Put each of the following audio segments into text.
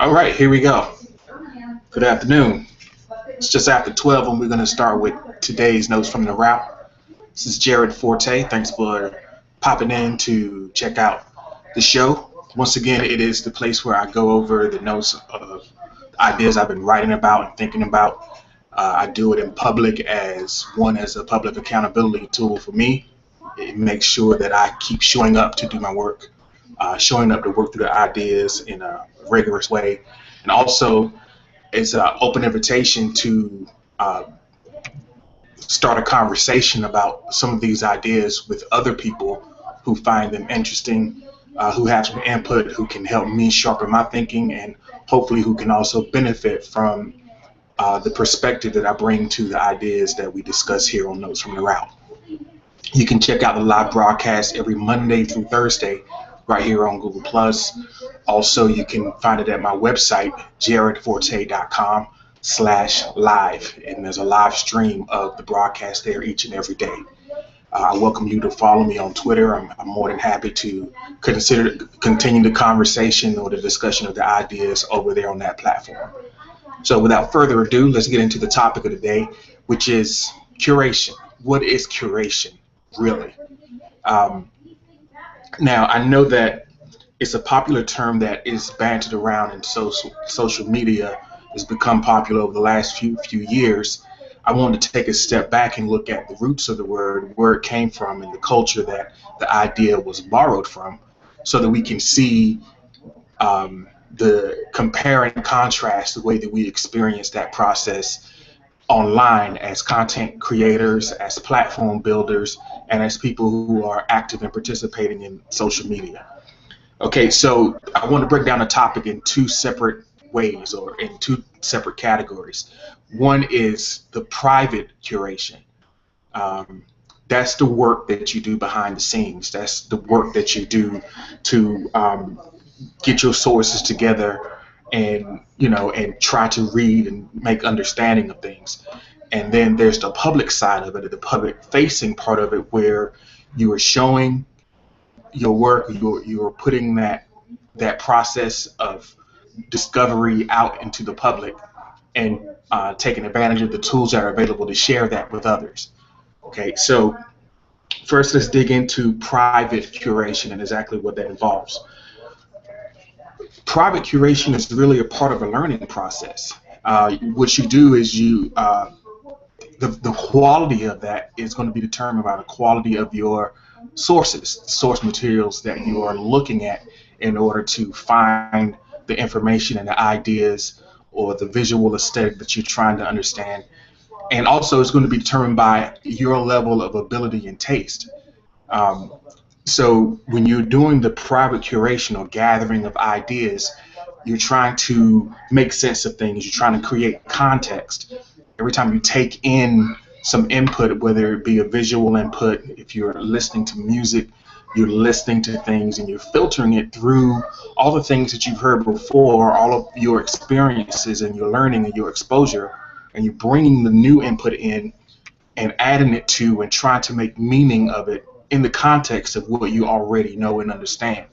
All right, here we go. Good afternoon. It's just after 12 and we're going to start with today's notes from the route. This is Jared Forte. Thanks for popping in to check out the show. Once again, it is the place where I go over the notes of ideas I've been writing about and thinking about. I do it in public as a public accountability tool for me. It makes sure that I keep showing up to do my work, showing up to work through the ideas in a rigorous way. And also, it's an open invitation to start a conversation about some of these ideas with other people who find them interesting, who have some input, who can help me sharpen my thinking, and hopefully who can also benefit from the perspective that I bring to the ideas that we discuss here on Notes from the Route. You can check out the live broadcast every Monday through Thursday right here on Google+. Also, you can find it at my website, jaredforte.com/live, and there's a live stream of the broadcast there each and every day. I welcome you to follow me on Twitter. I'm more than happy to continue the conversation or the discussion of the ideas over there on that platform. So without further ado, let's get into the topic of the day, which is curation. What is curation, really? Now, I know that it's a popular term that is bantered around in social media. Has become popular over the last few years. I wanted to take a step back and look at the roots of the word, where it came from, and the culture that the idea was borrowed from, so that we can see the compare and contrast the way that we experience that process online as content creators, as platform builders, and as people who are active and participating in social media. Okay, so I want to break down the topic in two separate ways, or in two separate categories. One is the private curation. That's the work that you do behind the scenes. That's the work that you do to get your sources together and try to read and make understanding of things. And then there's the public side of it, the public facing part of it, where you are showing your work, you're putting that process of discovery out into the public, and taking advantage of the tools that are available to share that with others. Okay, so first let's dig into private curation and exactly what that involves. Private curation is really a part of a learning process. What you do is the quality of that is going to be determined by the quality of your source materials that you are looking at in order to find the information and the ideas or the visual aesthetic that you're trying to understand. And also it's going to be determined by your level of ability and taste. So when you're doing the private curation or gathering of ideas, you're trying to make sense of things, you're trying to create context. Every time you take in some input, whether it be a visual input, if you're listening to music, you're listening to things and you're filtering it through all the things that you've heard before, all of your experiences and your learning and your exposure, and you're bringing the new input in and adding it to and trying to make meaning of it in the context of what you already know and understand.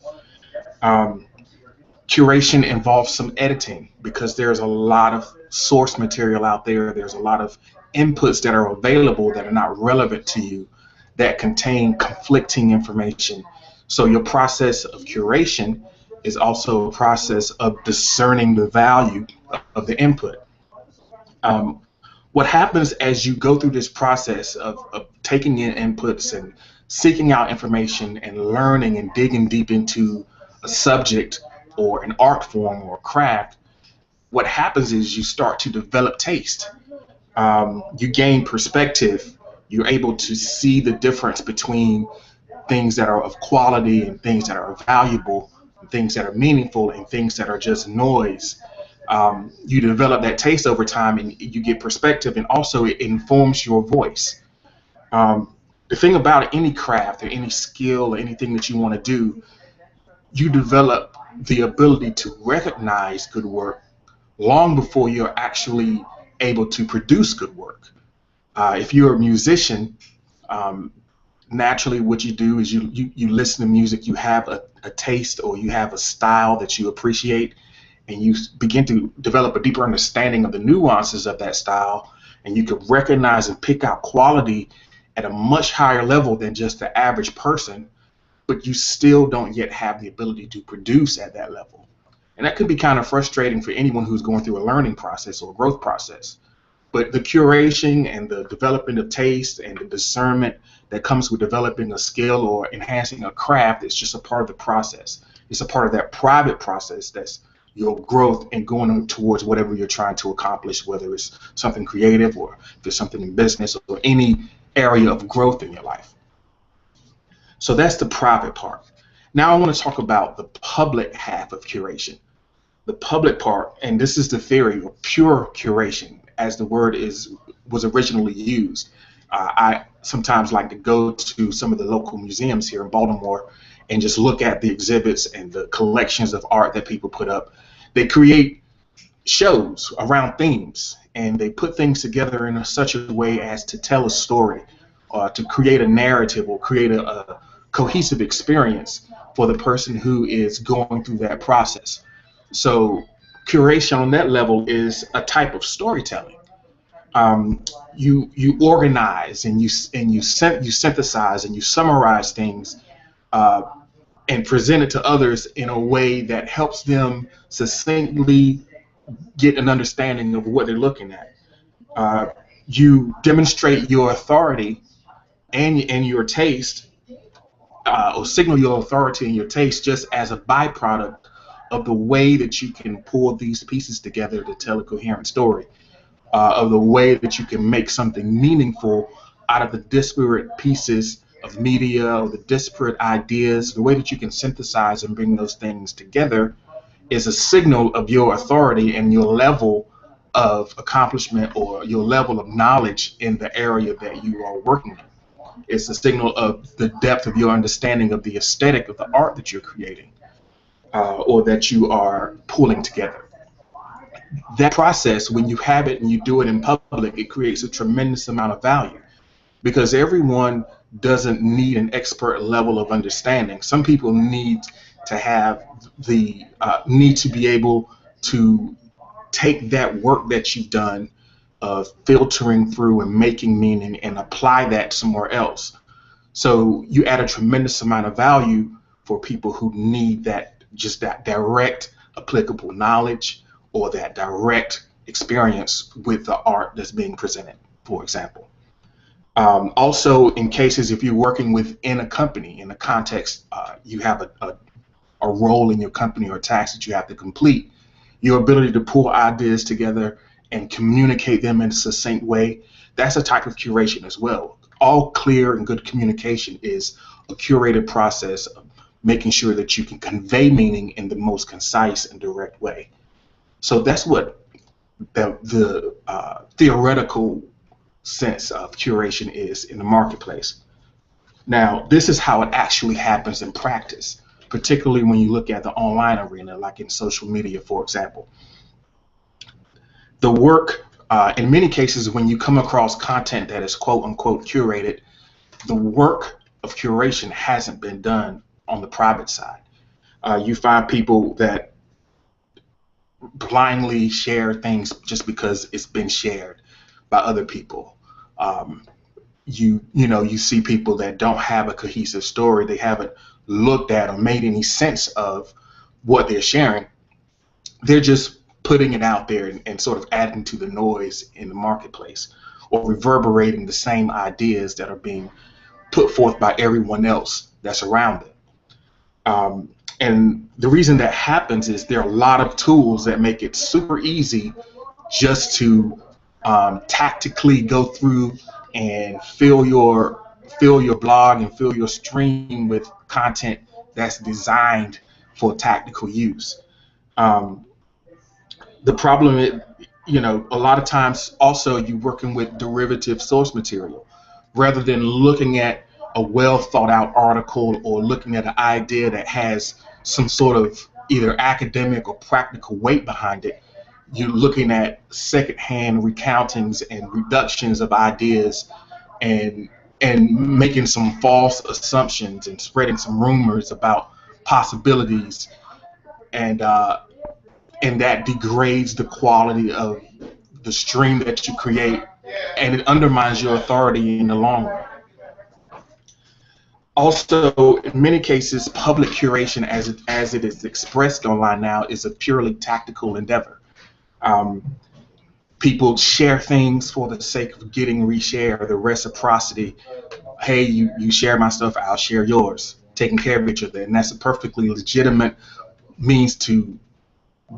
Curation involves some editing because there's a lot of source material out there. There's a lot of inputs that are available that are not relevant to you, that contain conflicting information. So your process of curation is also a process of discerning the value of the input. What happens as you go through this process of taking in inputs and seeking out information and learning and digging deep into a subject or an art form or a craft, what happens is you start to develop taste. You gain perspective. You're able to see the difference between things that are of quality and things that are valuable, and things that are meaningful and things that are just noise. You develop that taste over time and you get perspective, and also it informs your voice. The thing about any craft or any skill or anything that you want to do, you develop the ability to recognize good work long before you're actually able to produce good work. If you're a musician, naturally what you do is you listen to music, you have a taste or you have a style that you appreciate, and you begin to develop a deeper understanding of the nuances of that style, and you can recognize and pick out quality at a much higher level than just the average person, but you still don't yet have the ability to produce at that level. And that could be kind of frustrating for anyone who's going through a learning process or a growth process. But the curation and the development of taste and the discernment that comes with developing a skill or enhancing a craft is just a part of the process. It's a part of that private process that's your growth and going towards whatever you're trying to accomplish, whether it's something creative or if there's something in business or any area of growth in your life. So that's the private part. Now I want to talk about the public half of curation. The public part, and this is the theory of pure curation, as the word was originally used. I sometimes like to go to some of the local museums here in Baltimore and just look at the exhibits and the collections of art that people put up. They create shows around themes, and they put things together in such a way as to tell a story, to create a narrative or create a cohesive experience for the person who is going through that process. So curation on that level is a type of storytelling. You organize and you synthesize and you summarize things and present it to others in a way that helps them succinctly get an understanding of what they're looking at. You demonstrate your authority and your taste, or signal your authority and your taste just as a byproduct of the way that you can pull these pieces together to tell a coherent story, of the way that you can make something meaningful out of the disparate pieces of media or the disparate ideas. The way that you can synthesize and bring those things together is a signal of your authority and your level of accomplishment or your level of knowledge in the area that you are working in. It's a signal of the depth of your understanding of the aesthetic of the art that you're creating, or that you are pulling together. That process, when you have it and you do it in public, it creates a tremendous amount of value, because everyone doesn't need an expert level of understanding. Some people need to have need to be able to take that work that you've done of filtering through and making meaning and apply that somewhere else. So you add a tremendous amount of value for people who need that, just that direct applicable knowledge or that direct experience with the art that's being presented, for example. Also, in cases if you're working within a company, in a context, you have a role in your company or a task that you have to complete, your ability to pull ideas together and communicate them in a succinct way, that's a type of curation as well. All clear and good communication is a curated process of making sure that you can convey meaning in the most concise and direct way. So that's what the theoretical sense of curation is in the marketplace. Now, this is how it actually happens in practice, particularly when you look at the online arena, like in social media, for example. The work, in many cases, when you come across content that is quote-unquote curated, the work of curation hasn't been done on the private side. You find people that blindly share things just because it's been shared by other people. You see people that don't have a cohesive story. They haven't looked at or made any sense of what they're sharing. They're just putting it out there and sort of adding to the noise in the marketplace, or reverberating the same ideas that are being put forth by everyone else that's around them. And the reason that happens is there are a lot of tools that make it super easy just to tactically go through and fill your blog and fill your stream with content that's designed for tactical use. The problem is, a lot of times also you're working with derivative source material rather than looking at a well thought out article or looking at an idea that has some sort of either academic or practical weight behind it. You're looking at secondhand recountings and reductions of ideas and and making some false assumptions and spreading some rumors about possibilities, and that degrades the quality of the stream that you create, and it undermines your authority in the long run. Also, in many cases, public curation, as it is expressed online now, is a purely tactical endeavor. Um, People share things for the sake of getting reshare, the reciprocity. Hey, you share my stuff, I'll share yours. Taking care of each other, and that's a perfectly legitimate means to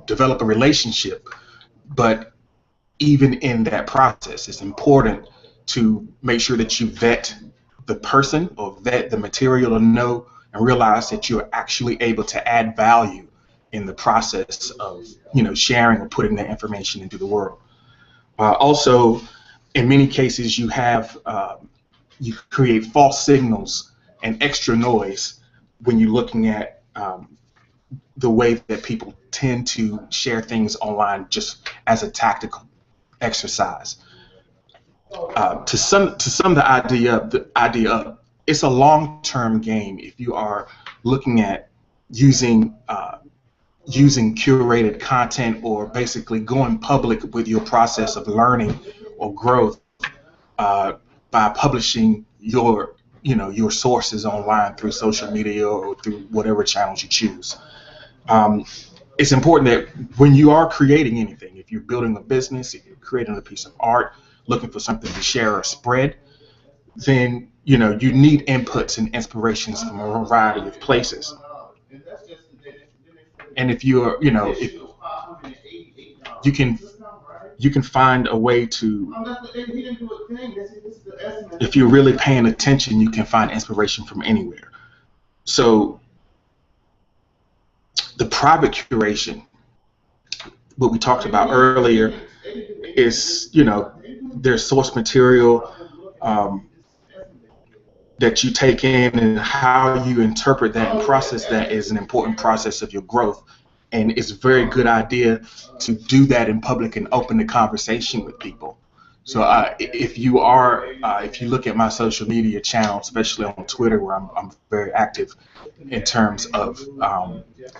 develop a relationship. But even in that process, it's important to make sure that you vet the person or vet the material, and know and realize that you're actually able to add value in the process of sharing or putting that information into the world. Also, in many cases, you create false signals and extra noise when you're looking at the way that people tend to share things online just as a tactical exercise. To sum the idea up, it's a long-term game if you are looking at using curated content, or basically going public with your process of learning or growth by publishing your sources online through social media or through whatever channels you choose. It's important that when you are creating anything, if you're building a business, if you're creating a piece of art, looking for something to share or spread, then you need inputs and inspirations from a variety of places. And if if you can find a way to, if you're really paying attention, you can find inspiration from anywhere. So the private curation, what we talked about earlier, is there's source material that you take in, and how you interpret that and process that is an important process of your growth. And it's a very good idea to do that in public and open the conversation with people. So if you look at my social media channel, especially on Twitter, where I'm very active in terms of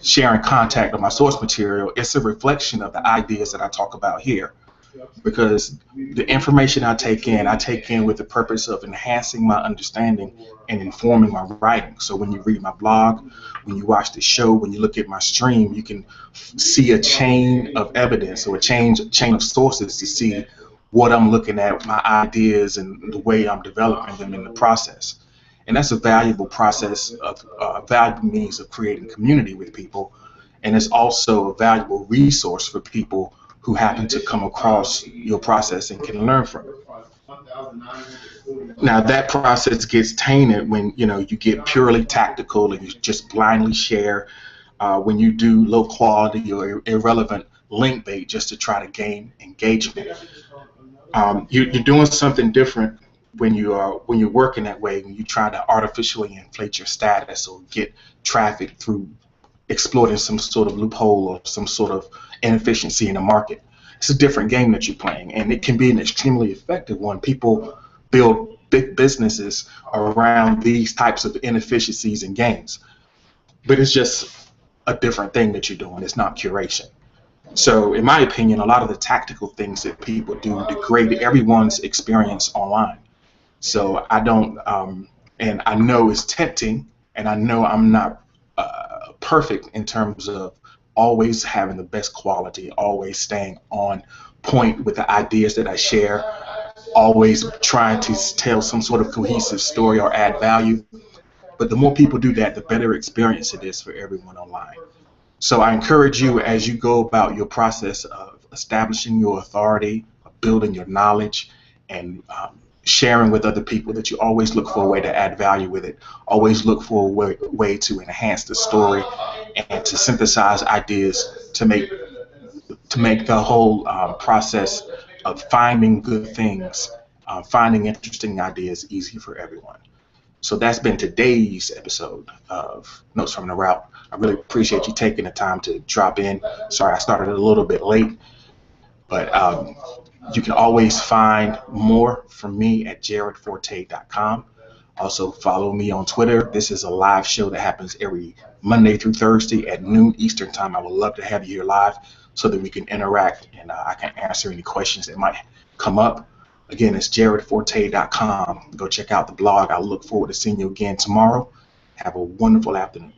sharing contact of my source material, it's a reflection of the ideas that I talk about here. Because the information I take in with the purpose of enhancing my understanding and informing my writing. So when you read my blog, when you watch the show, when you look at my stream, you can see a chain of evidence, or a chain of sources, to see what I'm looking at, my ideas, and the way I'm developing them in the process. And that's a valuable process of valuable means of creating community with people. And it's also a valuable resource for people who happen to come across your process and can learn from it. Now that process gets tainted when you get purely tactical and you just blindly share, when you do low quality or irrelevant link bait just to try to gain engagement. You're doing something different when you're working that way, when you try to artificially inflate your status or get traffic through exploiting some sort of loophole or some sort of inefficiency in the market. It's a different game that you're playing, and it can be an extremely effective one. People build big businesses around these types of inefficiencies and games, but it's just a different thing that you're doing. It's not curation. So in my opinion, a lot of the tactical things that people do degrade everyone's experience online. So I don't, and I know it's tempting, and I know I'm not perfect in terms of always having the best quality, always staying on point with the ideas that I share, always trying to tell some sort of cohesive story or add value. But the more people do that, the better experience it is for everyone online. So I encourage you, as you go about your process of establishing your authority, of building your knowledge, and sharing with other people, that you always look for a way to add value with it. Always look for a way to enhance the story and to synthesize ideas to make the whole process of finding good things, finding interesting ideas easy for everyone. So that's been today's episode of Notes from the Route. I really appreciate you taking the time to drop in. Sorry I started a little bit late, but you can always find more from me at jaredforte.com. Also, follow me on Twitter. This is a live show that happens every Monday through Thursday at noon Eastern Time. I would love to have you here live so that we can interact and I can answer any questions that might come up. Again, it's jaredforte.com. Go check out the blog. I look forward to seeing you again tomorrow. Have a wonderful afternoon.